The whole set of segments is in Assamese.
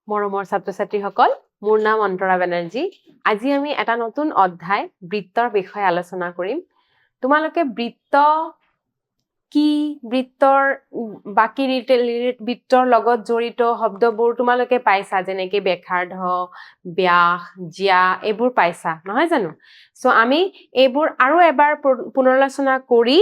মৰমৰ ছাত্ৰ-ছাত্ৰীসকল, মোৰ নাম অন্তৰা বেনাৰ্জী। আজি আমি এটা নতুন অধ্যায় বৃত্তৰ বিষয়ে আলোচনা কৰিম। তোমালোকে বৃত্ত কি, বৃত্তৰ বাকি বৃত্তৰ লগত জড়িত শব্দবোৰ তোমালোকে পাইছা, যেনেকৈ ব্যাসাৰ্ধ, ব্যাস, জ্যা এইবোৰ পাইছা, নহয় জানো? সো আমি এইবোৰ আৰু এবাৰ পুনৰালোচনা কৰি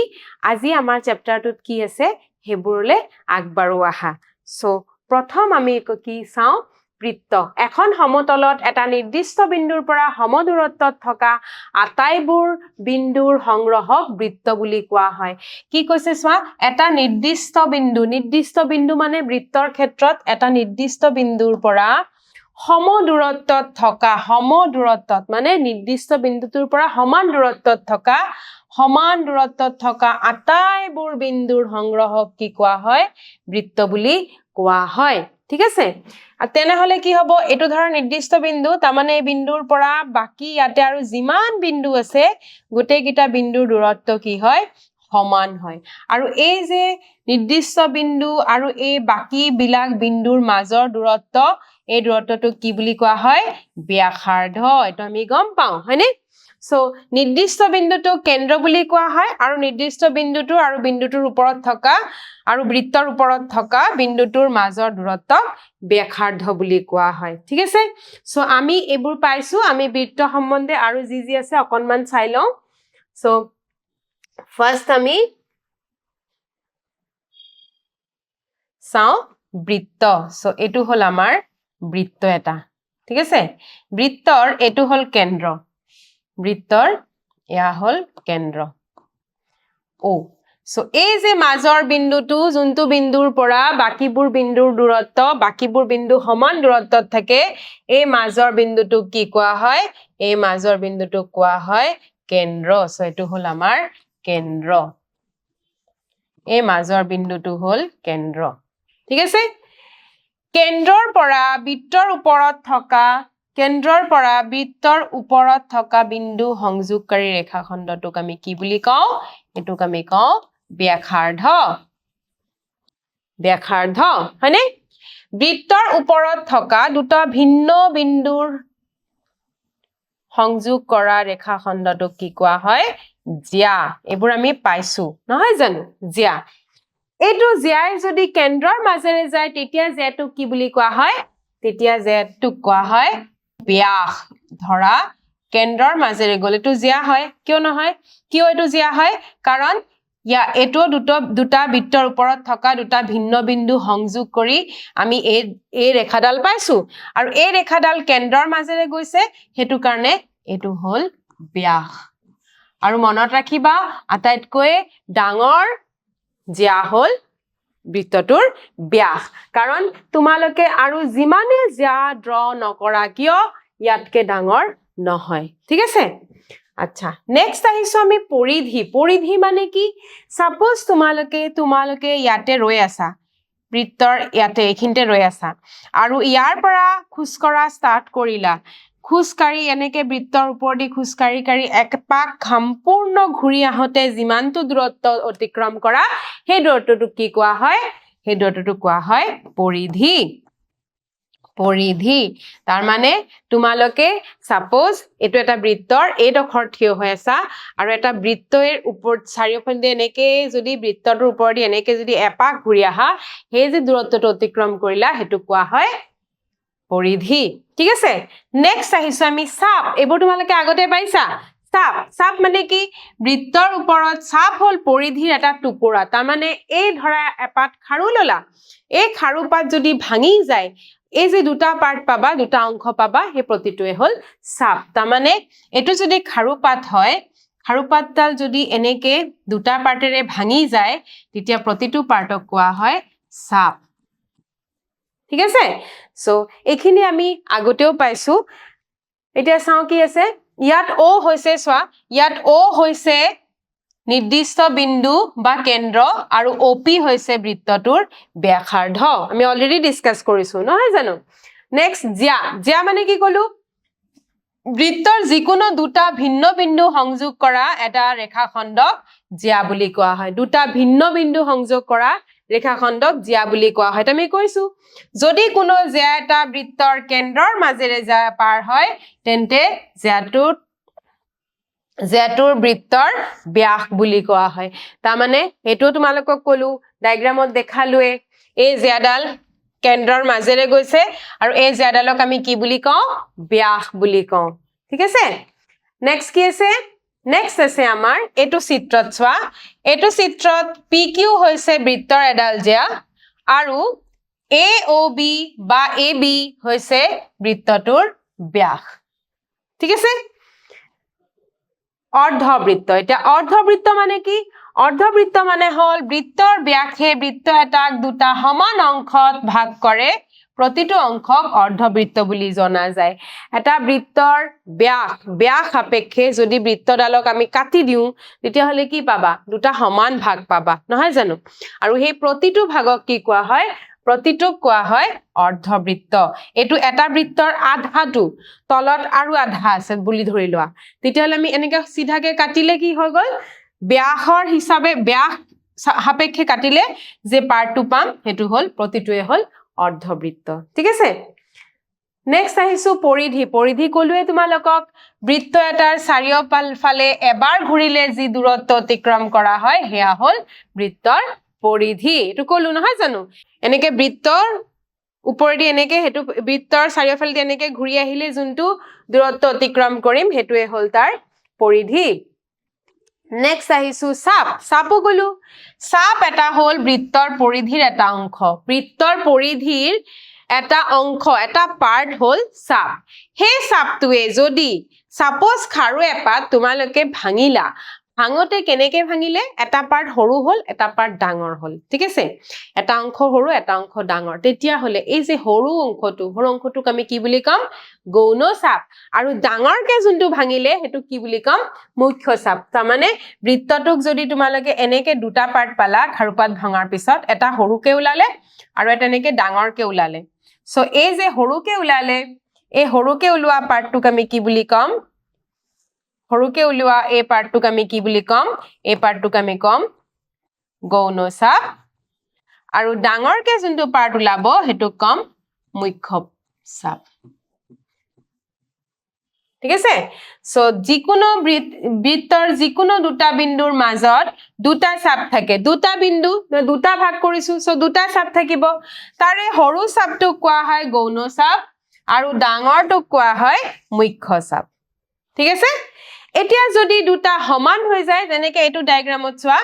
আজি আমাৰ চেপ্টাৰটোত কি আছে সেইবোৰলৈ আগবাঢ়ো আহা। সো প্ৰথম আমি কি চাওঁ, বৃত্ত। এখন সমতলত এটা নিৰ্দিষ্ট বিন্দুৰ পৰা সমদূৰত্বত থকা আটাইবোৰ বিন্দুৰ সংগ্ৰহক বৃত্ত বুলি কোৱা হয়। কি কৈছে চোৱা, এটা নিৰ্দিষ্ট বিন্দু মানে বৃত্তৰ ক্ষেত্ৰত এটা নিৰ্দিষ্ট বিন্দুৰ পৰা সমদূৰত্বত মানে নিৰ্দিষ্ট বিন্দুটোৰ পৰা সমান দূৰত্বত থকা আটাইবোৰ বিন্দুৰ সংগ্ৰহক কি কোৱা হয়, বৃত্ত বুলি কোৱা হয়। ঠিক আছে, তেনেহলে কি হব, এইটো ধৰা নিৰ্দিষ্ট বিন্দু, তাৰমানে এই বিন্দুৰ পৰা বাকি ইয়াতে আৰু যিমান বিন্দু আছে গোটেইকেইটা বিন্দুৰ দূৰত্ব কি হয়, সমান হয়। আৰু এই যে নিৰ্দিষ্ট বিন্দু আৰু এই বাকি বিলাক বিন্দুৰ মাজৰ দূৰত্ব, এই দূৰত্বটো কি বুলি কোৱা হয়, ব্যাসাৰ্ধ। এইটো আমি গম পাওঁ, হয়নে? সো নিৰ্দিষ্ট বিন্দুটোক কেন্দ্ৰ বুলি কোৱা হয়, আৰু নিৰ্দিষ্ট বিন্দুটো আৰু বিন্দুটোৰ ওপৰত থকা আৰু বৃত্তৰ ওপৰত থকা বিন্দুটোৰ মাজৰ দূৰত্বক ব্যাসাৰ্ধ বুলি কোৱা হয়। ঠিক আছে, সো আমি এইবোৰ পাইছো। আমি বৃত্ত সম্বন্ধে আৰু যি আছে অকণমান চাই লওঁ। সো ফাৰ্ষ্ট আমি চাওঁ বৃত্ত। সো এইটো হল আমাৰ বৃত্ত এটা। ঠিক আছে, বৃত্তৰ এইটো হল কেন্দ্ৰ, বৃত্তৰ এয়া হল কেন্দ্ৰ O। সো এই যে মাজৰ বিন্দুটো, যোনটো বিন্দুৰ পৰা বাকিবোৰ বিন্দুৰ দূৰত্ব, বাকিবোৰ বিন্দু সমান দূৰত্বত থাকে, এই মাজৰ বিন্দুটোক কি কোৱা হয়, এই মাজৰ বিন্দুটোক কোৱা হয় কেন্দ্ৰ। সো এইটো হল আমাৰ কেন্দ্ৰ, এই মাজৰ বিন্দুটো হল কেন্দ্ৰ। ঠিক আছে, কেন্দ্ৰৰ পৰা বৃত্তৰ ওপৰত থকা বিন্দু সংযোগকাৰী ৰেখাখণ্ডটোক আমি কি বুলি কওঁ, এইটোক আমি কওঁ ব্যাসাৰ্ধ। হয়নে? বৃত্তৰ ওপৰত থকা দুটা ভিন্ন বিন্দুৰ সংযোগ কৰা ৰেখাখণ্ডটোক কি কোৱা হয়, জ্যা। এইবোৰ আমি পাইছো, নহয় জানো, জ্যা। এইটো জ্যাই যদি কেন্দ্ৰৰ মাজেৰে যায়, তেতিয়া জ্যাটোক কি বুলি কোৱা হয়, ব্যাস। ধৰা কেন্দ্ৰৰ মাজেৰে গ'লে এইটো জ্যা হয়, কিয় নহয়, কিয় এইটো জ্যা হয়, কাৰণ এইটো দুটা বৃত্তৰ ওপৰত থকা দুটা ভিন্ন বিন্দু সংযোগ কৰি আমি এই ৰেখাডাল পাইছো, আৰু এই ৰেখাডাল কেন্দ্ৰৰ মাজেৰে গৈছে, সেইটো কাৰণে এইটো হল ব্যাস। আৰু মনত ৰাখিবা, আটাইতকৈ ডাঙৰ জ্যা হল বৃত্তটোৰ ব্যাস। কাৰণ তোমালোকে আৰু যিমানে জ্যা ড্ৰ নকৰা কিয়, ইয়াতকে ডাঙৰ নহয়। ঠিক আছে, আচ্ছা, নেক্সট আহিছো আমি পৰিধি। পৰিধি মানে কি, সাপোজ তোমালোকে ইয়াতে ৰৈ আছা, বৃত্তৰ ইয়াতে এইখিনিতে ৰৈ আছা, আৰু ইয়াৰ পৰা খোজকঢ়া ষ্টাৰ্ট কৰিলা, খোজকাঢ়ি এনেকে বৃত্তৰ ওপৰেদি খোজকাঢ়ি এক পাক সম্পূৰ্ণ ঘূৰি আহোঁতে যিমানটো দূৰত্ব অতিক্ৰম কৰা, সেই দূৰত্বটোক কি কোৱা হয়, সেই দূৰত্বটোক কোৱা হয় পৰিধি। তাৰমানে তোমালোকে সাপোজ এইটো এটা বৃত্তৰ এইডোখৰ থিয় হৈ আছা, আৰু এটা বৃত্তৰ ওপৰত চাৰিওফালে এনেকে যদি বৃত্তটোৰ ওপৰেদি এনেকে যদি এপাক ঘূৰি আহা, সেই যে দূৰত্বটো অতিক্ৰম কৰিলা, সেইটো কোৱা হয় পৰিধি। ঠিক আছে, নেক্সট আহিছো আমি চাপ। এইবোৰ তোমালোকে আগতে পাইছা। চাপ মানে কি, বৃত্তৰ ওপৰত চাপ হল পৰিধিৰ এটা টুকুৰা। তাৰমানে এই ধৰা এপাত খাৰু ললা, এই খাৰু পাত যদি ভাঙি যায়, এই যে দুটা পাৰ্ট পাবা, দুটা অংশ পাবা, সেই প্ৰতিটোৱে হল চাপ। তাৰমানে এইটো যদি খাৰু পাত হয়, খাৰু পাতডাল যদি এনেকে দুটা পাৰ্টেৰে ভাঙি যায়, তেতিয়া প্ৰতিটো পাৰ্টক কোৱা হয় চাপ। ঠিক আছে, সো এইখিনি আমি আগতেও পাইছো। এতিয়া চাওঁ কি আছে, ইয়াত O হৈছে, চোৱা ইয়াত O হৈছে নিৰ্দিষ্ট বিন্দু বা কেন্দ্ৰ, আৰু OP হৈছে বৃত্তটোৰ ব্যাসাৰ্ধ। আমি অলৰেডি ডিসকাস কৰিছো, নহয় জানো। নেক্সট জ্যা মানে কি কলো, বৃত্তৰ যিকোনো দুটা ভিন্ন বিন্দু সংযোগ কৰা এটা ৰেখাখণ্ডক জ্যা বুলি কোৱা হয়। দুটা ভিন্ন বিন্দু সংযোগ কৰা ৰেখাখণ্ডক জিয়া বুলি কোৱা হয় আমি কৈছো যদি কোনো জিয়া এটা বৃত্তৰ কেন্দ্ৰৰ মাজেৰে যায় পাৰ হয় তেন্তে জিয়াটোৰ বৃত্তৰ ব্যাস বুলি কোৱা হয় তাৰ মানে এটো তোমালোকক কলো ডায়াগ্ৰামত দেখালোৱে এই জিয়াডাল কেন্দ্ৰৰ মাজেৰে গৈছে আৰু এই জিয়াডালক আমি কি বুলি কওঁ ব্যাস বুলি কওঁ ঠিক আছে নেক্সট কি আছে নেক্সট আছে আমাৰ এটো চিত্ৰত চোৱা এটো চিত্ৰত PQ হৈছে বৃত্তৰ এডাল জিয়া আৰু AOB বা AB হৈছে বৃত্তটোৰ ব্যাস ঠিক আছে অৰ্ধবৃত্ত এটা অৰ্ধবৃত্ত মানে কি অৰ্ধবৃত্ত মানে হল বৃত্তৰ ব্যাসে বৃত্ত এটাক দুটা সমান অংশত ভাগ কৰে প্ৰতিটো অংশক অৰ্ধবৃত্ত বুলি জনা যায় এটা বৃত্তৰ ব্যাস সাপেক্ষে যদি বৃত্তডালক আমি কাটি দিও তেতিয়া হলে কি পাবা দুটা সমান ভাগ পাবা নহয় জানো আৰু সেই প্ৰতিটো ভাগক কি কোৱা হয় প্ৰতিটোক কোৱা হয় অৰ্ধবৃত্ত এটো এটা বৃত্তৰ আধাটো তলত আৰু আধা আছে বুলি ধৰি লোৱা তেতিয়া হলে আমি এনেকৈ সিধাকে কাটিলে কি হৈ গল ব্যাসৰ হিচাপে ব্যাস সাপেক্ষে কাটিলে যে পাৰ্টটো পাম হেতু হল প্ৰতিটোৱে হল অৰ্ধবৃত্ত ঠিক আছে নেক্সট আহিছো পৰিধি কলুৱে তোমালোকক বৃত্ত এটাৰ চাৰিওফালে এবাৰ ঘূৰিলে যি দূৰত্ব অতিক্ৰম কৰা হয় হেয়া হল বৃত্তৰ পৰিধি এটো কলু নহয় জানো এনেকে বৃত্তৰ উপৰেদি এনেকে হেতু বৃত্তৰ চাৰিওফালে এনেকে ঘূৰি আহিলে যোনটো দূৰত্ব অতিক্ৰম কৰিম হেতুৱে হল তাৰ পৰিধি নেক্সট আহিছো চাপো কলু চাপ এটা হল বৃত্তৰ পৰিধিৰ এটা অংশ বৃত্তৰ পৰিধিৰ এটা অংশ এটা পাৰ্ট হল চাপ হে চাপটোৱে যদি সাপোজ খাৰু এপাত তোমালোকে ভাঙিলা ভাঙতে কেনেকে ভাঙিলে এটা পাৰ্ট সৰু হল এটা পাৰ্ট ডাঙৰ হল ঠিক আছে এটা অংশ সৰু এটা অংশ ডাঙৰ তেতিয়া হলে এই যে সৰু অংশটোক আমি কি বুলি কম গৌণ চাপ আৰু ডাঙৰকে যোনটো ভাঙিলে হেতু কি বুলি কম মুখ্য চাপ তাৰ মানে বৃত্তটোক যদি তোমালোকে এনেকে দুটা পাৰ্ট পালা খাৰুপাত ভাঙাৰ পিছত এটা সৰুকে ওলালে আৰু এটা এনেকে ডাঙৰকে ওলালে সো এই যে সৰুকে ওলালে এই সৰুকে ওলোৱা পাৰ্টটোক আমি কি বুলি কম সৰুকে ওলোৱা এই পাৰ্টটোক আমি কি বুলি কম এই পাৰ্টটোক আমি কম গৌণ চাপ আৰু ডাঙৰকে যোনটো পাৰ্ট ওলাব হেতু কম মুখ্য চাপ ঠিক আছে সো যিকোনো বৃত্তৰ যিকোনো দুটা বিন্দুৰ মাজত দুটা চাপ থাকে দুটা বিন্দু দুটা ভাগ কৰিছো সো দুটা চাপ থাকিব তাৰে সৰু চাপটো কোৱা হয় গৌণ চাপ আৰু ডাঙৰটো কোৱা হয় মুখ্য চাপ ঠিক আছে এতিয়া যদি দুটা সমান হৈ যায় যেনেকৈ এটো ডায়াগ্ৰামত চোৱা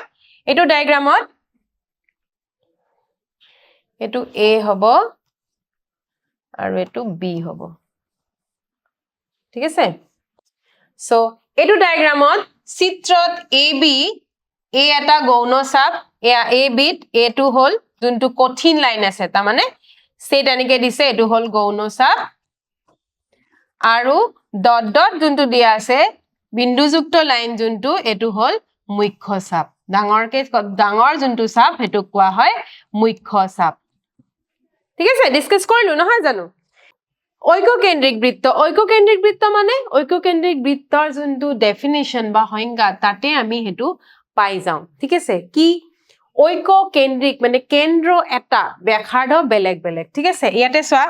এটো ডায়াগ্ৰামত এটো A হ'ব আৰু এটো B হ'ব ঠিক আছে সো এটো ডায়াগ্ৰামত চিত্ৰত AB এ এটা গৌণ চাপ এয়া AB এটো হল যোনটো কঠিন লাইন আছে তাৰ মানে সেট এনেকে দিছে এটো হল গৌণ চাপ আৰু ডট ডট যোনটো দিয়া আছে বিন্দুযুক্ত লাইন যোনটো এটো হল মুখ্য চাপ ডাঙৰ যোনটো চাপ হেতু কোৱা হয় মুখ্য চাপ ঠিক আছে ডিসকাস কৰিলো নহয় জানো ঐককেন্দ্ৰিক বৃত্ত মানে ঐককেন্দ্ৰিক বৃত্তৰ যোনটো ডেফিনিশন বা সংজ্ঞা তাতে আমি হেতু পাই যাও ঠিক আছে কি ঐককেন্দ্ৰিক মানে কেন্দ্ৰ এটা ব্যাসাৰ্ধ বেলেগ বেলেগ ঠিক আছে ইয়াতে চোৱা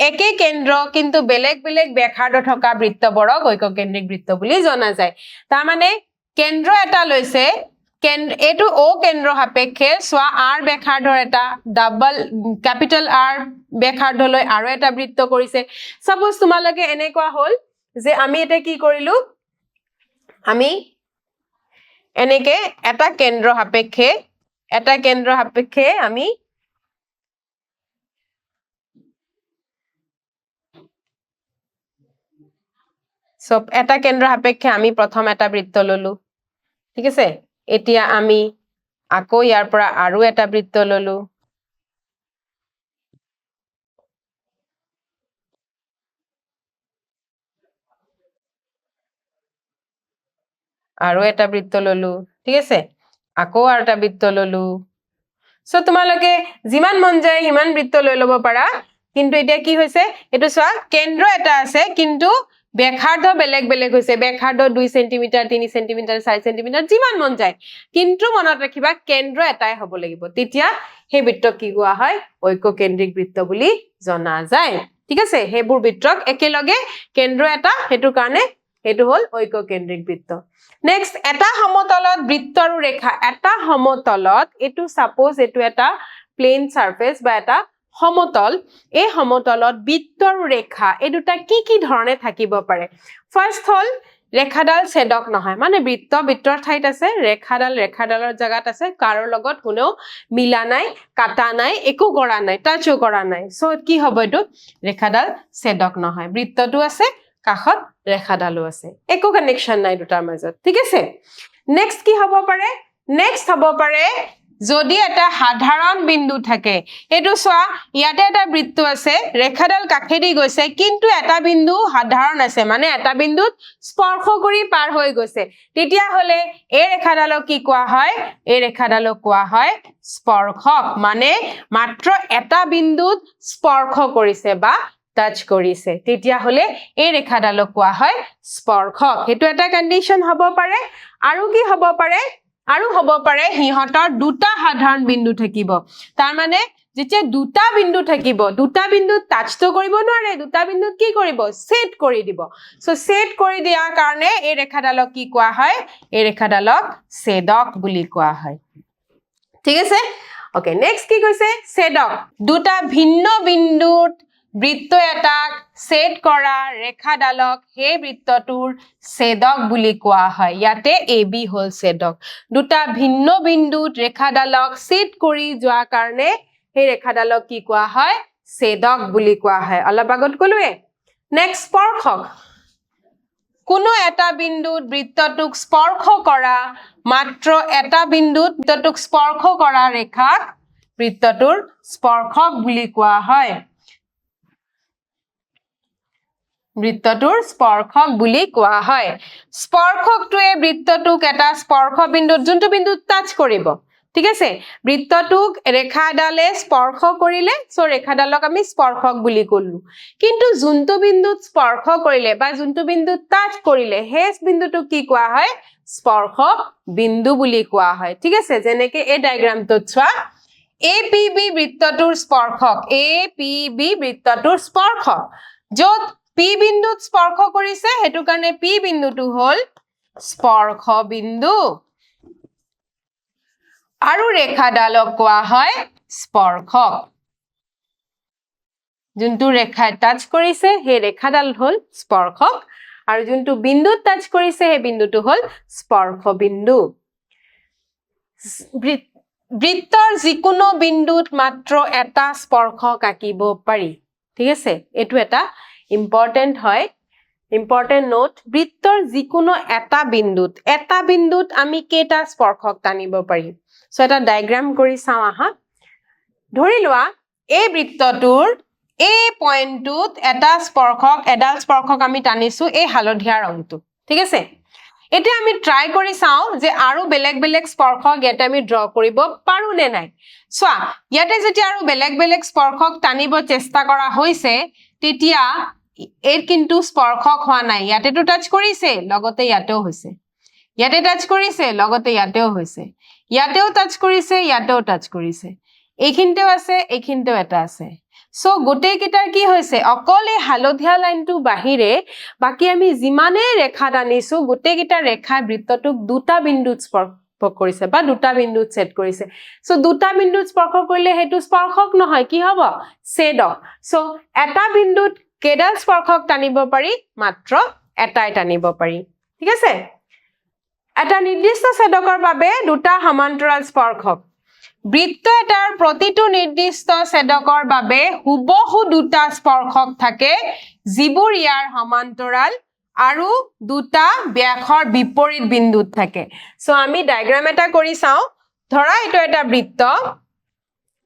একে কেন্দ্ৰ কিন্তু বেলেগ বেলেগ ব্যাসাৰ্ধ থকা বৃত্তবোৰক ঐককেন্দ্ৰিক বৃত্ত বুলি জনা যায় তাৰ মানে কেন্দ্ৰ এটা লৈছে এটো ও কেন্দ্ৰ সাপেক্ষে সোয়া r ব্যাসাৰ্ধৰ এটা ডাবল ক্যাপিটাল R ব্যাসাৰ্ধলৈ আৰু এটা বৃত্ত কৰিছে সাপোজ তোমালোকে এনেকুৱা হল যে আমি এটা কি কৰিলো আমি এনেকে এটা কেন্দ্ৰ সাপেক্ষে আমি সব এটা কেন্দ্ৰ সাপেক্ষে আমি প্ৰথম এটা বৃত্ত ললো ঠিক আছে এতিয়া আমি আকৌ ইয়াৰ পৰা আৰু এটা বৃত্ত ললো আৰু এটা বৃত্ত ললো ঠিক আছে আকৌ আৰু এটা বৃত্ত ললো সো তোমালোকে যিমান মন যায় হিমান বৃত্ত লৈ লব পাৰা কিন্তু এতিয়া কি হৈছে এটো চোৱা কেন্দ্ৰ এটা আছে কিন্তু ব্যাসাৰ্ধ বেলেগ বেলেগ হৈছে ব্যাসাৰ্ধ 2 সেন্টিমিটাৰ 3 সেন্টিমিটাৰ 4 সেন্টিমিটাৰ যিমান মন যায় কিন্তু মনত ৰাখিবা কেন্দ্ৰ এটাই হ'ব লাগিব তেতিয়া সেই বৃত্তক কি কোৱা হয় ঐককেন্দ্ৰিক বৃত্ত বুলি জনা যায় ঠিক আছে হেবোৰ বৃত্তক একেলগে কেন্দ্ৰ এটা হেতু কাৰণে হেতু হল ঐককেন্দ্ৰিক বৃত্ত নেক্সট এটা সমতলত বৃত্ত আৰু ৰেখা এটা সমতলত এটু সাপোজ এটু এটা প্লেন সাৰফেস বা এটা সমতল এই সমতলত বৃত্ত আৰু ৰেখা এই দুটা কি ধৰণে থাকিব পাৰে ফাৰ্স্ট হল ৰেখাডাল ছেদক নহয় মানে বৃত্ত বৃত্তৰ ঠাইত আছে ৰেখাডালৰ জাগাত আছে কাৰো লগত কোনেও মিলা নাই কাটা নাই একো কৰা নাই টাচো কৰা নাই সো কি হ'ব এটো ৰেখাডাল ছেদক নহয় বৃত্তটো আছে কাখত ৰেখাডালো আছে একো কানেকশন নাই দুটাৰ মাজত ঠিক আছে নেক্সট কি হ'ব পাৰে নেক্সট হ'ব পাৰে যদি এটা সাধাৰণ বিন্দু থাকে এটো সোয়া ইয়াতে এটা বৃত্ত আছে ৰেখাডাল কাখেদি গৈছে কিন্তু এটা বিন্দু সাধাৰণ আছে মানে এটা বিন্দুত স্পৰ্শ কৰি পাৰ হৈ গৈছে তেতিয়া হলে এই ৰেখাডালক কি কোৱা হয় এই ৰেখাডালক কোৱা হয় স্পৰ্শক মানে মাত্ৰ এটা বিন্দুত স্পৰ্শ কৰিছে বা টাচ কৰিছে তেতিয়া হলে এই ৰেখাডালক কোৱা হয় স্পৰ্শক হেতু এটা কন্ডিশন হ'ব পাৰে আৰু কি হ'ব পাৰে আৰু হ'ব পাৰে হিহতৰ দুটা সাধাৰণ বিন্দু থাকিব তাৰ মানে যেতিয়া দুটা বিন্দু থাকিব দুটা বিন্দু টাচ তো কৰিব নোৱাৰে দুটা বিন্দুত কি কৰিব সেট কৰি দিব সো সেট কৰি দিয়াৰ কাৰণে এই ৰেখাডালক কি কোৱা হয় এই ৰেখাডালক ছেদক বুলি কোৱা হয় ঠিক আছে ওকে নেক্সট কি কৈছে ছেদক দুটা ভিন্ন বিন্দুত বৃত্ত এটাক সেট কৰা ৰেখাডালক হে বৃত্তটোৰ ছেদক বুলি কোৱা হয় ইয়াতে AB হল ছেদক দুটা ভিন্ন বিন্দুত ৰেখাডালক সেট কৰি যোৱা কাৰণে হে ৰেখাডালক কি কোৱা হয় ছেদক বুলি কোৱা হয় অলপ আগত কলোৱে নেক্সট স্পৰ্শক কোনো এটা বিন্দুত বৃত্তটোক স্পৰ্শ কৰা মাত্ৰ এটা বিন্দুত বৃত্তটোক স্পৰ্শ কৰা ৰেখাক বৃত্তটোৰ স্পৰ্শক বুলি কোৱা হয় বৃত্তটোৰ স্পৰ্শক বুলি কোৱা হয় স্পৰ্শকটোৱে বৃত্তটোক এটা স্পৰ্শ বিন্দুত যোনটো বিন্দুত টাচ কৰিব ঠিক আছে বৃত্তটোক ৰেখাডালে স্পৰ্শ কৰিলে সো ৰেখাডালক আমি স্পৰ্শক বুলি কলো কিন্তু যোনটো বিন্দুত স্পৰ্শ কৰিলে বা যোনটো বিন্দুত টাচ কৰিলে হেস বিন্দুটোক কি কোৱা হয় স্পৰ্শক বিন্দু বুলি কোৱা হয় ঠিক আছে যেনেকৈ এই ডায়াগ্ৰামটোত চোৱা APB বৃত্তটোৰ স্পৰ্শক APB বৃত্তটোৰ স্পৰ্শক যত P বিন্দুত স্পৰ্শ কৰিছে হেতু কাৰণে P বিন্দুটো হল স্পৰ্শ বিন্দু আৰু ৰেখাডালক কোৱা হয় স্পৰ্শক যোনটো ৰেখাই টাচ কৰিছে হে ৰেখাডাল হল স্পৰ্শক আৰু যোনটো বিন্দুত টাচ কৰিছে হে বিন্দুটো হল স্পৰ্শ বিন্দু বৃত্তৰ যিকোনো বিন্দুত মাত্ৰ এটা স্পৰ্শক আঁকিব পাৰি ঠিক আছে এটো এটা ইম্পৰ্টেন্ট হয় ইম্পৰ্টেন্ট নোট বৃত্তৰ যিকোনো এটা বিন্দুত আমি কেটা স্পৰ্শক টানিব পাৰিম সো এটা ডায়াগ্ৰাম কৰি চাও আহা ধৰি লোৱা এই বৃত্তটোৰ এই পইণ্টটোত এটা স্পৰ্শক এডাল স্পৰ্শক আমি টানিছো এই হালধীয়া ৰংটো ঠিক আছে এতিয়া আমি ট্ৰাই কৰি চাও যে আৰু বেলেগ বেলেগ স্পৰ্শক ইয়াতে আমি ড্ৰ কৰিব পাৰো নে নাই সোৱা ইয়াতে যেতিয়া আৰু বেলেগ বেলেগ স্পৰ্শক টানিব চেষ্টা কৰা হৈছে তেতিয়া এৰ কিন্তু স্পৰ্শক হোৱা নাই ইয়াতেটো টাচ কৰিছে লগতে ইয়াতেও হৈছে ইয়াতে টাচ কৰিছে লগতে ইয়াতেও হৈছে ইয়াতেও টাচ কৰিছে ইয়াতেও টাচ কৰিছে এইখিনতেও আছে এইখিনতেও এটা আছে সো গোটেই কিটাৰ কি হৈছে অকলে হালধীয়া লাইনটো বাহিৰে বাকি আমি যিমানে ৰেখা টানিছো গোটেই কিটা ৰেখা বৃত্তটোক দুটা বিন্দুত স্পৰ্শ কৰিছে বা দুটা বিন্দুত সেট কৰিছে সো দুটা বিন্দুত স্পৰ্শ কৰিলে হেতু স্পৰ্শক নহয় কি হ'ব ছেদক সো এটা বিন্দুত কেডাল স্পৰ্শক টানিব পাৰি মাত্ৰ এটাই টানিব পাৰি ঠিক আছে এটা নিৰ্দিষ্ট ছেদকৰ বাবে দুটা সমান্তৰাল স্পৰ্শক বৃত্ত এটাৰ প্ৰতিটো নিৰ্দিষ্ট ছেদকৰ বাবে হুবহু দুটা স্পৰ্শক থাকে যিবোৰ ইয়াৰ সমান্তৰাল আৰু দুটা ব্যাসৰ বিপৰীত বিন্দুত থাকে সো আমি ডায়াগ্ৰাম এটা কৰি চাও ধৰা এটো এটা বৃত্ত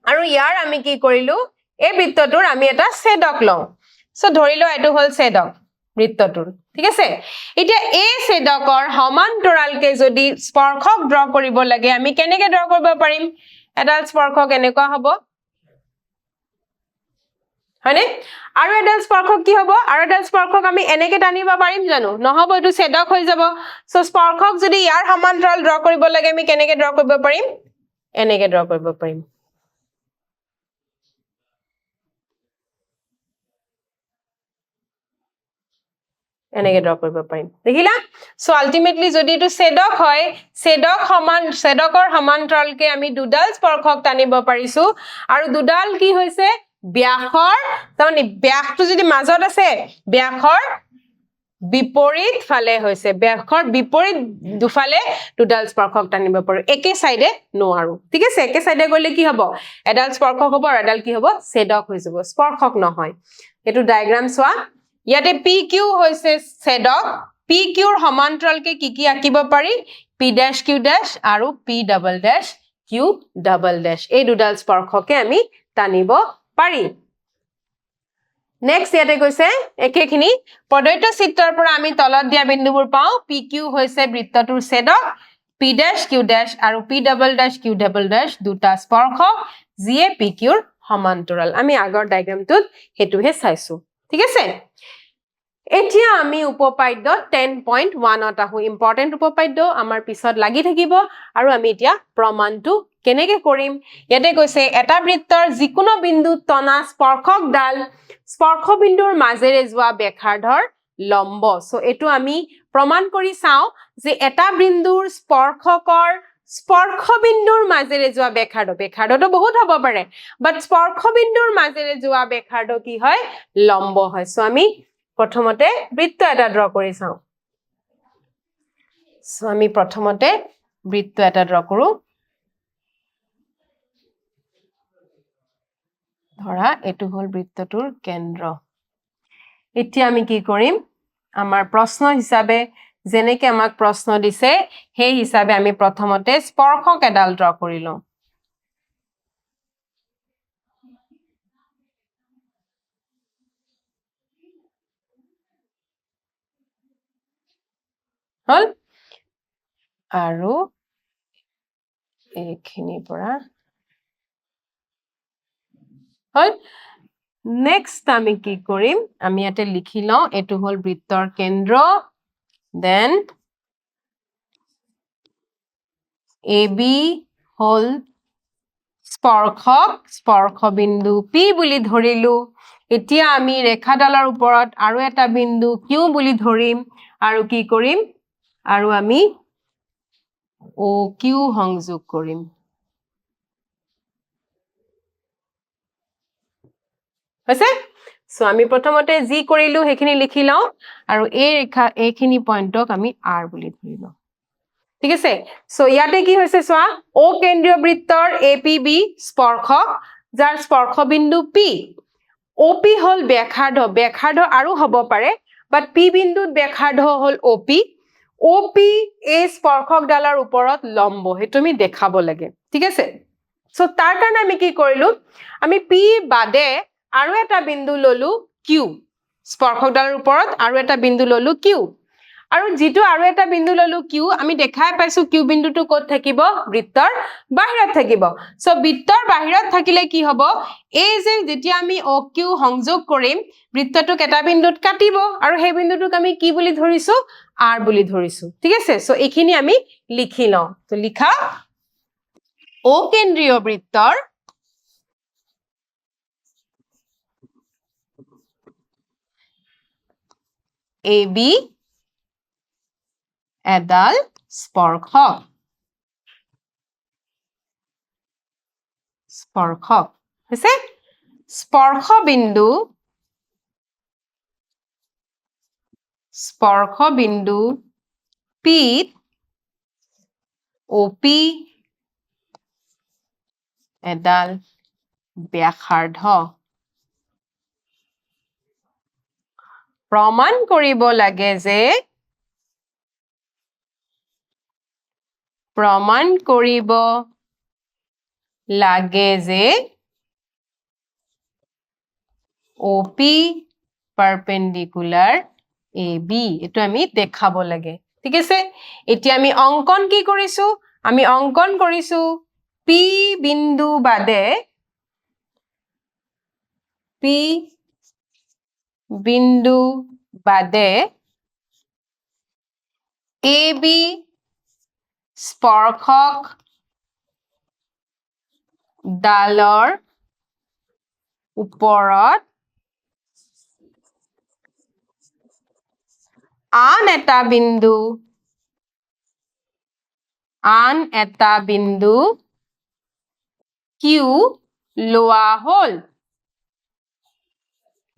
আৰু ইয়াৰ আমি কি কৰিলো এই বৃত্তটোৰ আমি এটা ছেদক লওঁ সো ধৰিলো এটো হল ছেদক বৃত্তটোৰ ঠিক আছে এতিয়া এই ছেদকৰ সমান্তৰালকে যদি স্পৰ্শক ড্ৰ কৰিব লাগে আমি কেনেকৈ ড্ৰ কৰিব পাৰিম এডাল স্পৰ্শক এনেকুৱা হ'ব হয়নে আৰু এডাল স্পৰ্শক কি হ'ব আৰু এডাল স্পৰ্শক আমি এনেকে টানিব পাৰিম জানো নহব এটো ছেদক হৈ যাব সো স্পৰ্শক যদি ইয়াৰ সমান্তৰাল ড্ৰ কৰিব লাগে আমি কেনেকে ড্ৰ কৰিব পাৰিম এনেকে ড্ৰ কৰিব পাৰিম এনেকে ড্ৰ কৰিব পাৰিম দেখিলা সো আলটিমেটলি যদি এটো ছেদক হয় ছেদকৰ সমান্তৰালকে আমি দুডাল স্পৰ্শক টানিব পাৰিছো আৰু দুডাল কি হৈছে ব্যাসৰ তাৰমানে ব্যাসটো যদি মাজত আছে ব্যাসৰ বিপৰীত ফালে হৈছে ব্যাসৰ বিপৰীত দুফালে দুডাল স্পৰ্শক টানিব পাৰো একে সাইডে নোৱাৰো ঠিক আছে একে সাইডে গলে কি হ'ব এডাল স্পৰ্শক হ'ব আৰু এডাল কি হ'ব ছেদক হৈ যাব স্পৰ্শক নহয় এটো ডায়াগ্ৰাম চোৱা ইয়াতে PQ হৈছে ছেদক PQ ৰ সমান্তৰালকে কি আঁকিব পাৰি P' Q' আৰু P' Q' এই দুডাল স্পৰ্শকে আমি টানিব পাৰি নেক্সট ইয়াতে কৈছে একেখিনি পদৈত চিত্ৰৰ পৰা আমি তলত দিয়া বিন্দুবোৰ পাও PQ হৈছে বৃত্তটোৰ ছেদক P' Q' আৰু P' Q' দুটা স্পৰ্শক যিয়ে PQ ৰ সমান্তৰাল আমি আগৰ ডায়াগ্ৰামটোত হেতুহে চাইছো ঠিক আছে এতিয়া আমি উপপাদ্য 10.1 ত আহো ইম্পৰ্টেন্ট উপপাদ্য আমাৰ পিছত লাগি থাকিব আৰু আমি এতিয়া প্ৰমাণটো কেনেকে কৰিম ইয়াতে কৈছে এটা বৃত্তৰ যিকোনো বিন্দুত টনা স্পৰ্শকডাল স্পৰ্শ বিন্দুৰ মাজেৰে যোৱা ব্যাসাৰ্ধৰ লম্ব সো এটো আমি প্ৰমাণ কৰি চাও যে এটা বিন্দুৰ স্পৰ্শকৰ স্পৰ্শ বিন্দুৰ মাজেৰে যোৱা ব্যাসাৰ্ধটো বহুত হ'ব পাৰে বাট স্পৰ্শ বিন্দুৰ মাজেৰে যোৱা ব্যাসাৰ্ধ কি হয় লম্ব হয় সো আমি প্ৰথমতে বৃত্ত এটা ড্ৰ কৰি চাও সো আমি প্ৰথমতে বৃত্ত এটা ড্ৰ কৰো ধৰা এটো হল বৃত্তটোৰ কেন্দ্ৰ এতিয়া আমি কি কৰিম আমাৰ প্ৰশ্ন হিচাপে যেনেকে আমাক প্ৰশ্ন দিছে সেই হিচাপে আমি প্ৰথমতে স্পৰ্শক এডাল ড্ৰ কৰি লওঁ হল আৰু এইখিনি পৰা হল নেক্সট আমি কি কৰিম আমি ইয়াতে লিখি লওঁ এটো হল বৃত্তৰ কেন্দ্ৰ দেন AB হল স্পৰ্শ বিন্দু P বুলি ধৰিলো এতিয়া আমি ৰেখাডালৰ ওপৰত আৰু এটা বিন্দু Q বুলি ধৰিম আৰু কি কৰিম আৰু আমি OQ সংযোগ কৰিম হৈছে সো আমি প্ৰথমতে যি কৰিলো হেখিনি লিখি লওঁ আৰু এই ৰেখা এইখিনি পইণ্টক আমি R বুলি ধৰিলো ঠিক আছে সো ইয়াতে কি হৈছে সোৱা O কেন্দ্ৰীয় বৃত্তৰ APB স্পৰ্শক যাৰ স্পৰ্শ বিন্দু P OP হল ব্যাসাৰ্ধ আৰু হ'ব পাৰে বাট P বিন্দুত ব্যাসাৰ্ধ হল OP এই স্পৰ্শকডালৰ ওপৰত লম্ব হেতু আমি দেখাব লাগে ঠিক আছে সো তাৰ কাৰণে আমি কি কৰিলো আমি P বাদে আৰু এটা বিন্দু ললো Q স্পৰ্শকডালৰ ওপৰত আৰু এটা বিন্দু ললো Q আৰু যেটো আৰু এটা বিন্দু ললো Q আমি দেখাই পাইছো Q বিন্দুটো ক'ত থাকিব বৃত্তৰ বাহিৰত থাকিব সো বৃত্তৰ বাহিৰত থাকিলে কি হ'ব এই যে যেতিয়া আমি OQ সংযোগ কৰিম বৃত্তটোক এটা বিন্দুত কাটিব আৰু সেই বিন্দুটোক আমি কি বুলি ধৰিছো R বুলি ধৰিছো ঠিক আছে সো এইখিনি আমি লিখি লওঁ তো লিখা O কেন্দ্ৰীয় বৃত্তৰ AB এডাল স্পৰ্শক হৈছে স্পৰ্শ বিন্দু P OP এডাল ব্যাসাৰ্ধ প্ৰমাণ কৰিব লাগে যে OP perpendicular AB এটো আমি দেখাব লাগে ঠিক আছে এতিয়া আমি অঙ্কন কি কৰিছো আমি অঙ্কন কৰিছো P বিন্দু বাদে P বিন্দু বাদে AB স্পৰ্শক ডালৰ ওপৰত আন এটা বিন্দু Q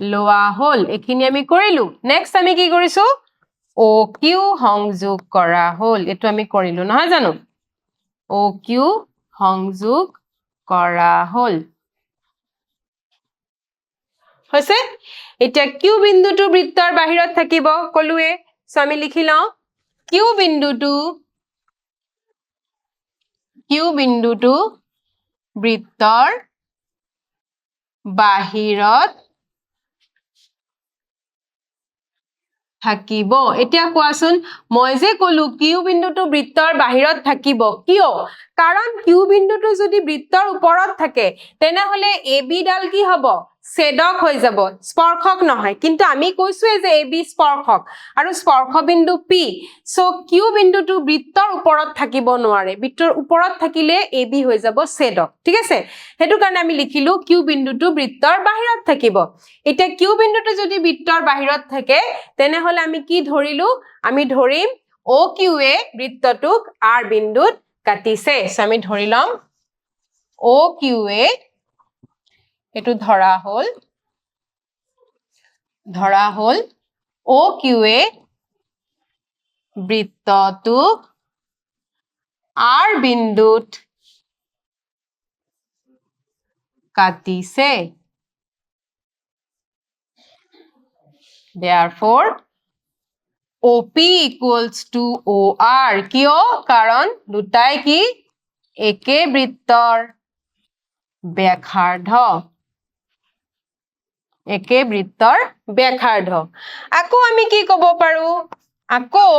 লোৱা হ'ল এখিনি আমি কৰিলো নেক্সট আমি কি কৰিছো OQ সংযোগ কৰা হ'ল এটো আমি কৰিলো নহয় জানো OQ সংযোগ কৰা হ'ল হৈছে এতিয়া Q বিন্দুটো বৃত্তৰ বাহিৰত থাকিব কলুৱে সো আমি লিখি লও Q বিন্দুটো বৃত্তৰ বাহিৰত থাকিব এতিয়া কোৱাচোন মই যে কলু Q বিন্দুটো বৃত্তৰ বাহিৰত থাকিব কিয় কাৰণ Q বিন্দুটো যদি বৃত্তৰ ওপৰত থাকে তেনে হলে AB ডাল কি হ'ব ছেদক হৈ যাব স্পৰ্শক নহয় কিন্তু আমি কৈছোৱে যে AB স্পৰ্শক আৰু স্পৰ্শ বিন্দু P সো Q বিন্দুটো বৃত্তৰ ওপৰত থাকিব নোৱাৰে বৃত্তৰ ওপৰত থাকিলে AB হৈ যাব ছেদক ঠিক আছে হেতু কাৰণে আমি লিখিলো Q বিন্দুটো বৃত্তৰ বাহিৰত থাকিব এতিয়া Q বিন্দুটো যদি বৃত্তৰ বাহিৰত থাকে তেনে হলে আমি কি ধৰিলো আমি ধৰিম OQ এ বৃত্তটোক R বিন্দুত কাটিছে সো আমি ধৰি লম OQ এ এটো ধৰা হ'ল OQ এ বৃত্তটোক R বিন্দুত কাটিছে therefore OP equals to OR কিয় কাৰণ দুটাই কি একে বৃত্তৰ ব্যাসাৰ্ধ আকৌ আমি কি কব পাৰো আকৌ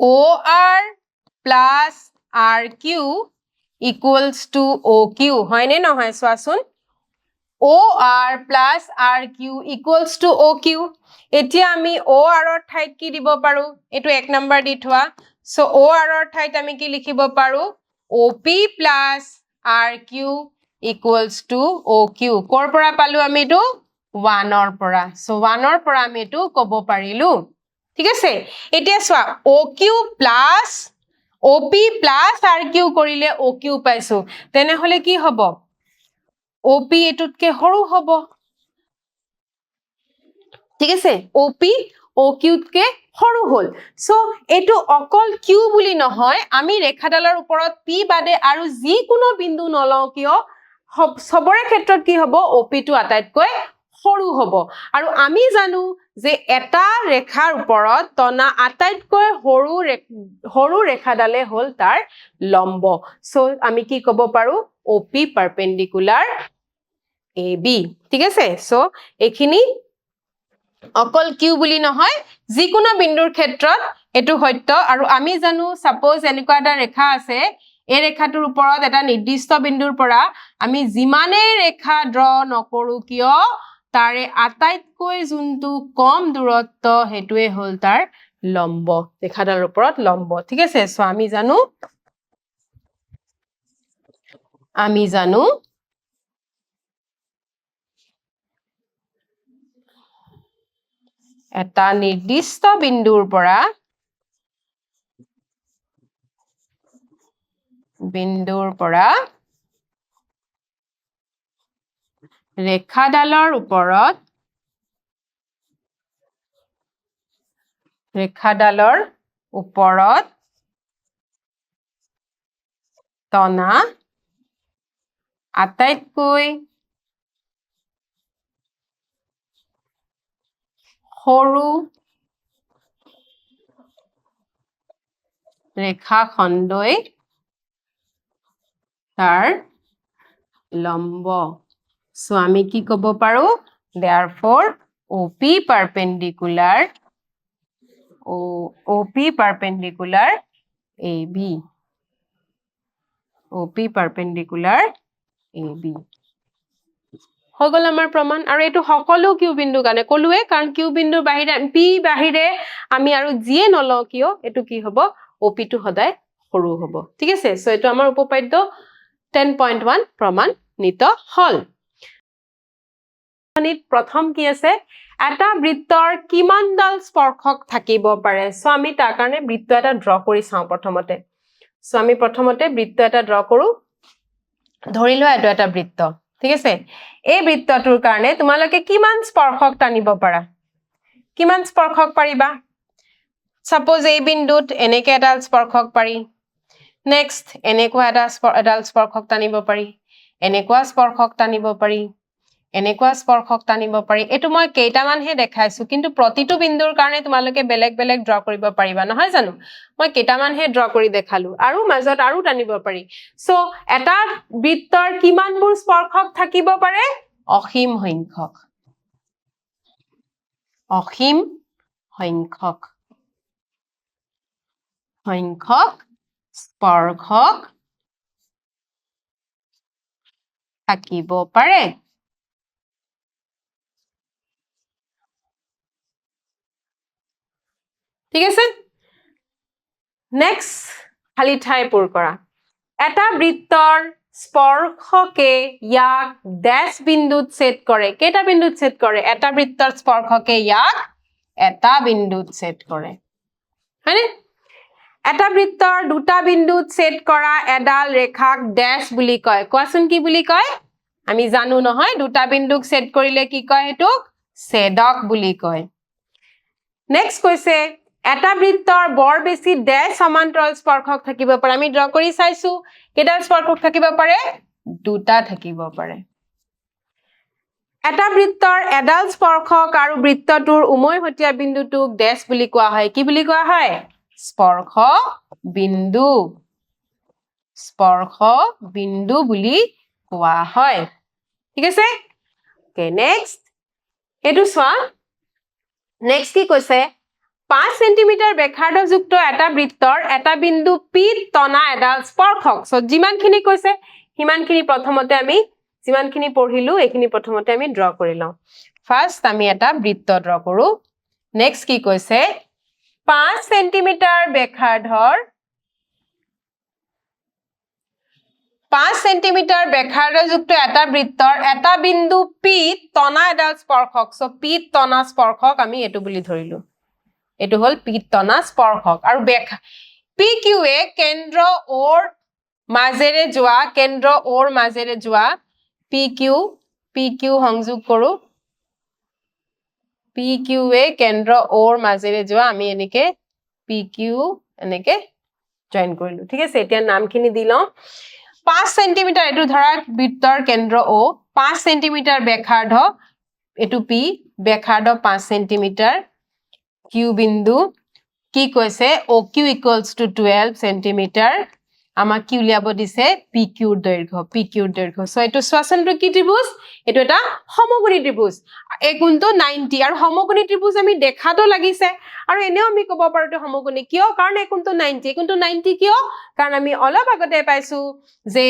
OR plus RQ equals to OQ হয়নে নহয় চোৱাচোন OR plus RQ equals to OQ এতিয়া আমি OR ৰ ঠাইত কি দিব পাৰো এটো 1 নম্বৰ দি থোৱা সো OR ৰ ঠাইত আমি কি লিখিব পাৰো OP plus RQ equals to OQ কৰ পৰা পালো আমি এটো 1 ৰ পৰা সো 1 ৰ পৰা আমি এটো কব পাৰিলো ঠিক আছে এতিয়া চোৱা OQ plus OP plus RQ কৰিলে OQ পাইছো তেনে হলে কি হ'ব OP এটুতকে সৰু হ'ব ঠিক আছে OP OQ তকে সৰু হ'ল সো এটো অকল Q বুলি নহয় আমি ৰেখাডালৰ ওপৰত P বাদে আৰু যি কোনো বিন্দু নলও কিয় সবৰে ক্ষেত্ৰত কি হ'ব OP টো আটাইতকৈ সৰু হ'ব আৰু আমি জানো যে এটা ৰেখাৰ ওপৰত তনা আটাইতকৈ সৰু ৰেখাডালে হ'ল তাৰ লম্ব সো আমি কি ক'ব পাৰো OP perpendicular AB ঠিক আছে সো এখিনি অকল Q বুলি নহয় যিকোনো বিন্দুৰ ক্ষেত্ৰত এটো সত্য আৰু আমি জানো সাপোজ এনেকুৱা এটা ৰেখা আছে এই ৰেখাটোৰ ওপৰত এটা নিৰ্দিষ্ট বিন্দুৰ পৰা আমি যিমানে ৰেখা ড্ৰ নকৰো কিয় তাৰে আটাইতকৈ যোনটো কম দূৰত্ব হেতুৱে হ'ল তাৰ লম্ব ৰেখাডালৰ ওপৰত লম্ব ঠিক আছে সো আমি জানো এটা নিৰ্দিষ্ট বিন্দুৰ পৰা ৰেখাডালৰ ওপৰত তনা আটাইতকৈ সৰু ৰেখাখণ্ডই তাৰ লম্ব সো আমি কি ক'ব পাৰো therefore OP perpendicular AB OP perpendicular AB হৈ গল আমাৰ প্ৰমাণ আৰু এটো সকলো কিউ বিন্দু কাৰণে কলুৱে কাৰণ কিউ বিন্দুৰ বাহিৰে পি বাহিৰে আমি আৰু জিয়ে নলও কিয় এটো কি হ'ব OP টো সদায় সৰু হ'ব ঠিক আছে সো এটো আমাৰ উপপাদ্য 10.1 প্ৰমাণিত হল প্ৰথম কি আছে এটা বৃত্তৰ কিমানডাল স্পৰ্শক থাকিব পাৰে সো আমি তাৰ কাৰণে বৃত্ত এটা ড্ৰ কৰি চাও প্ৰথমতে সো আমি প্ৰথমতে বৃত্ত এটা ড্ৰ কৰো ধৰি লোৱা এটা বৃত্ত ঠিক আছে এই বৃত্তটোৰ কাৰণে তোমালোকে কিমান স্পৰ্শক টানিব পাৰা কিমান স্পৰ্শক পাৰিবা সাপোজ এই বিন্দুত এনেকে এডাল স্পৰ্শক পাৰি নেক্সট এনেকুৱা এডাল স্পৰ্শক টানিব পাৰি এনেকুৱা স্পৰ্শক টানিব পাৰি এনেকুৱা স্পৰ্শক টানিব পাৰি এটো মই কেইটামানহে দেখাইছো কিন্তু প্ৰতিটো বিন্দুৰ কাৰণে তোমালোকে বেলেগ বেলেগ ড্ৰ কৰিব পাৰিবা নহয় জানো মই কেইটামানহে ড্ৰ কৰি দেখালো আৰু মাজত আৰু টানিব পাৰি সো এটা বৃত্তৰ কিমানবোৰ স্পৰ্শক থাকিব পাৰে অসীম সংখ্যক স্পৰ্শক থাকিব পাৰে ঠিক আছে নেক্সট খালি ঠাই পূৰ কৰা এটা বৃত্তৰ স্পৰ্শকে ইয়াক ড্যাশ বিন্দুত ছেদ কৰে কেটা বিন্দুত ছেদ কৰে এটা বৃত্তৰ স্পৰ্শকে ইয়াক এটা বিন্দুত ছেদ কৰে হয়নে এটা বৃত্তৰ দুটা বিন্দুত ছেদ কৰা এডাল ৰেখাক ড্যাশ বুলি কয় কোৱাচোন কি বুলি কয় আমি জানো নহয় দুটা বিন্দুক ছেদ কৰিলে কি কয় হেতুক ছেদক বুলি কয় নেক্সট কৈছে এটা বৃত্তৰ বৰ বেছি ড্যাশ সমান্তৰাল স্পৰ্শক থাকিব পাৰে আমি ড্ৰ কৰি চাইছো কেডাল স্পৰ্শক থাকিব পাৰে দুটা থাকিব পাৰে এটা বৃত্তৰ এডাল স্পৰ্শক আৰু বৃত্তটোৰ উমৈহতীয়া বিন্দুটোক ড্যাশ বুলি কোৱা হয় কি বুলি কোৱা হয় স্পৰ্শ বিন্দু বুলি কোৱা হয় ঠিক আছে ওকে নেক্সট এটো সোৱা নেক্সট কি কৈছে 5 সেন্টিমিটাৰ ব্যাসাৰ্ধযুক্ত এটা বৃত্তৰ এটা বিন্দু P টনা এডাল স্পৰ্শক সো যিমানখিনি কৈছে হিমানখিনি প্ৰথমতে আমি যিমানখিনি পঢ়িলো এইখিনি প্ৰথমতে আমি ড্ৰ কৰি লওঁ ফাৰ্স্ট আমি এটা বৃত্ত ড্ৰ কৰো নেক্সট কি কৈছে 5 সেন্টিমিটাৰ ব্যাসাৰ্ধৰ 5 সেন্টিমিটাৰ ব্যাসাৰ্ধযুক্ত এটা বৃত্তৰ এটা বিন্দু P টনা এডাল স্পৰ্শক সো P টনা স্পৰ্শক আমি এটো বুলি ধৰিলো এটো হল P টনা স্পৰ্শক আৰু PQ এ কেন্দ্ৰ ওৰ মাজেৰে যোৱা PQ সংযোগ কৰো PQ এ কেন্দ্ৰ ওৰ মাজেৰে যোৱা আমি এনেকে PQ এনেকে জয়েন কৰিলো ঠিক আছে এতিয়া নামখিনি দিলও 5 সেন্টিমিটাৰ এটো ধৰা বৃত্তৰ কেন্দ্ৰ O 5 সেন্টিমিটাৰ ব্যাসাৰ্ধ এটো P ব্যাসাৰ্ধ 5 সেন্টিমিটাৰ Q বিন্দু কি কৈছে OQ equals to 12 সেন্টিমিটাৰ আমাক কি উলিয়াব দিছে PQ দৈৰ্ঘ্য সো এটো সোৱাচনটো কি ত্ৰিভুজ এটো এটা সমকোণী ত্ৰিভুজ এই কোণটো 90 আৰু সমকোণী ত্ৰিভুজ আমি দেখাটো লাগিছে আৰু এনেও আমি ক'ব পাৰো টো সমকোণী কিয় কাৰণ এই কোণটো 90 কিয় কাৰণ আমি অলপ আগতে পাইছো যে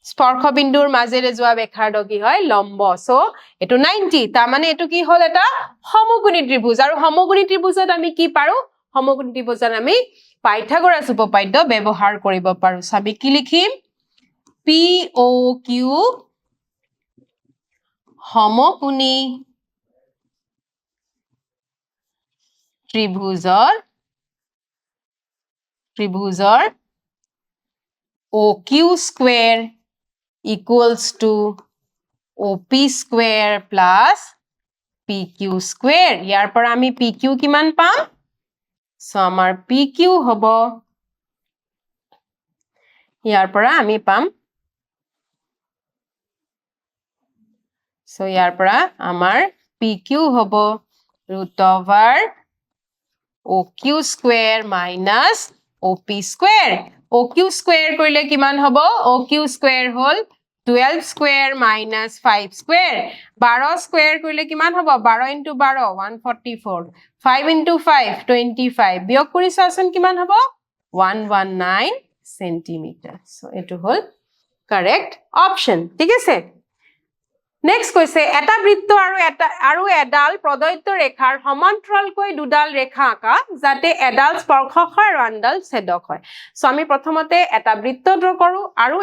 স্পৰ্শ বিন্দুৰ মাজেৰে যোৱা ব্যাসাৰ্ধ কি হয় লম্ব সো এটো 90 তাৰ মানে এটো কি হল এটা সমকোণী ত্ৰিভুজ আৰু সমকোণী ত্ৰিভুজত আমি কি পাৰো সমকোণী ত্ৰিভুজত আমি পাইথাগোৰাছ উপপাদ্য ব্যৱহাৰ কৰিব পাৰো সবি কি লিখিম POQ সমকোণী ত্ৰিভুজৰ OQ square equals to OP square plus PQ square ইয়াৰ পৰা আমি PQ কিমান পাম সো আমাৰ PQ হ'ব ইয়াৰ পৰা আমি পাম সো ইয়াৰ পৰা আমাৰ PQ হ'ব √over OQ square minus OP square OQ square কৰিলে কিমান হ'ব OQ square হল 12 square minus 5 square 12 square কৰিলে কিমান হ'ব 12 into 12 144 5 into 5 25 বিয়োগ কৰি চাচোন কিমান হ'ব 119 সেন্টিমিটাৰ সো এটো হল কাৰেক্ট অপশন ঠিক আছে নেক্সট কৈছে এটা বৃত্ত আৰু এডাল প্ৰদত্ত ৰেখাৰ সমান্তৰালকৈ দুডাল ৰেখা আঁকা যাতে এডাল স্পৰ্শক হয় আৰু আনডাল ছেদক হয় সো আমি প্ৰথমতে এটা বৃত্ত ড্ৰ কৰো আৰু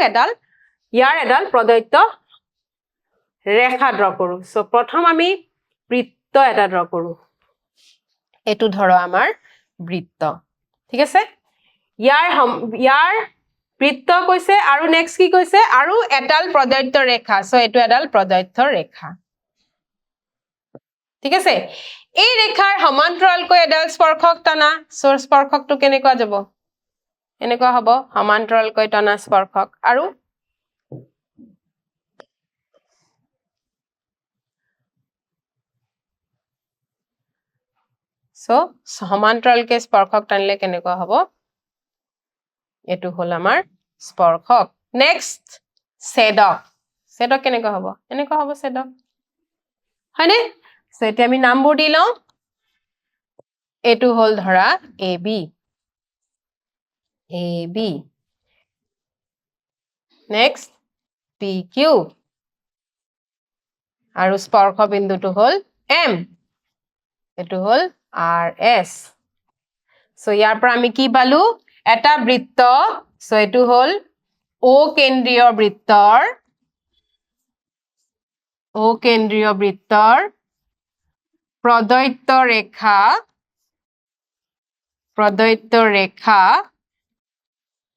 ইয়াৰ এডাল প্ৰদত্ত ৰেখা ড্ৰ কৰো সো প্ৰথম আমি বৃত্ত এটা ড্ৰ কৰো এটো ধৰো আমাৰ বৃত্ত ঠিক আছে ইয়াৰ বৃত্ত কৈছে আৰু নেক্সট কি কৈছে আৰু এডাল প্ৰদত্ত ৰেখা সো এটো এডাল প্ৰদত্ত ৰেখা ঠিক আছে এই ৰেখাৰ সমান্তৰালকৈ এডাল স্পৰ্শক টানা সো স্পৰ্শকটো কেনেকুৱা যাব এনেকুৱা হ'ব সমান্তৰালকৈ টানা স্পৰ্শক আৰু সো সমান্তৰালকে স্পৰ্শক টানিলে কেনেকুৱা হ'ব এটো হল আমাৰ স্পৰ্শক নেক্সট ছেদক কেনেকুৱা হ'ব এনেকুৱা হ'ব ছেদক হয়নে সো এতিয়া আমি নামবোৰ দি লওঁ এটো হল ধৰা AB নেক্সট PQ আৰু স্পৰ্শ বিন্দুটো হল M এটো হল RS সো ইয়াৰ পৰা আমি কি পালো এটা বৃত্ত সো এটো হল O কেন্দ্ৰীয় বৃত্তৰ প্ৰদত্ত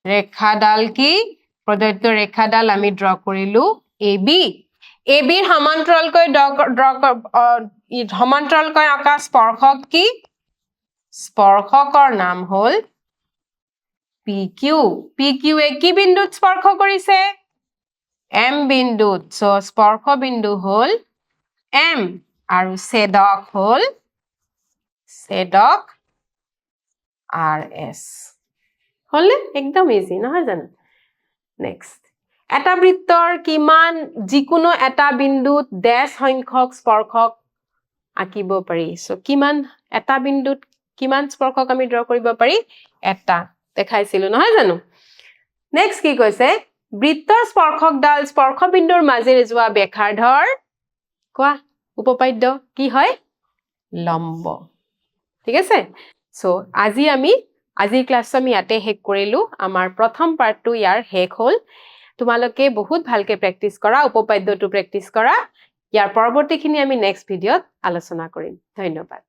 ৰেখাডাল কি প্ৰদত্ত ৰেখাডাল আমি ড্ৰ কৰিলো ABৰ সমান্তৰালকৈ আঁকা স্পৰ্শক কি স্পৰ্শকৰ নাম হল PQ এ কি বিন্দুত স্পৰ্শ কৰিছে M বিন্দুত সো স্পৰ্শ বিন্দু হল M আৰু ছেদক হল RS হলে একদম ইজি নহয় জানো নেক্সট এটা বৃত্তৰ কিমান যিকোনো এটা বিন্দুত ডেশ সংখ্যক স্পৰ্শক আঁকিব পাৰি সো কিমান এটা বিন্দুত কিমান স্পৰ্শক আমি ড্ৰ কৰিব পাৰি এটা দেখাইছিলো নহয় জানো নেক্সট কি কৈছে বৃত্তৰ স্পৰ্শকডাল স্পৰ্শ বিন্দুৰ মাজেৰে যোৱা ব্যাসাৰ্ধৰ কোৱা উপপাদ্য কি হয় লম্ব ঠিক আছে সো আজিৰ ক্লাছটো আমি ইয়াতে শেষ কৰিলো আমাৰ প্ৰথম পাৰ্টটো ইয়াৰ শেষ হল তোমালোকে বহুত ভালকে প্ৰেক্টিছ কৰা উপপাদ্যটো প্ৰেক্টিছ কৰা ইয়াৰ পৰৱৰ্তীখিনি আমি নেক্সট ভিডিঅ'ত আলোচনা কৰিম ধন্যবাদ